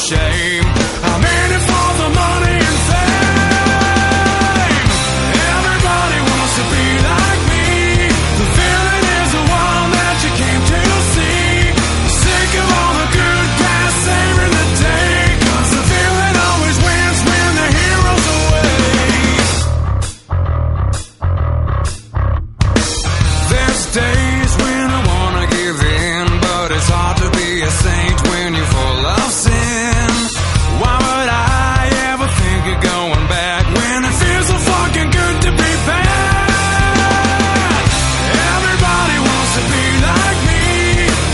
shame. I'm in it for the money and fame. Everybody wants to be like me. The feeling is the one that you came to see. Sick of all the good guys saving the day, 'cause the feeling always wins when the hero's away. There's days when I wanna give in, but it's hard to be a saint when you're full of sin. Why would I ever think of going back when it feels so fucking good to be bad? Everybody wants to be like me.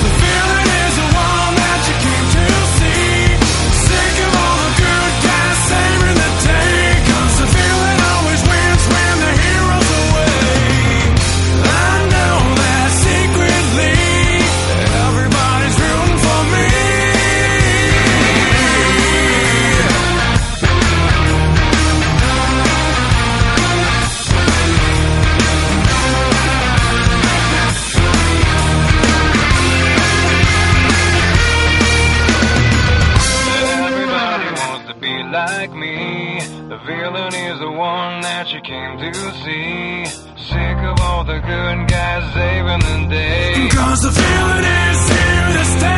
The feeling is the one that you came to see. Sick of all the good guys saving the day, 'cause the feeling always wins when the hero's away. I know that secretly everybody's rooting for me. Everybody wants to be like me. The villain is the one that you came to see. Sick of all the good guys saving the day, 'cause the feeling is here to stay.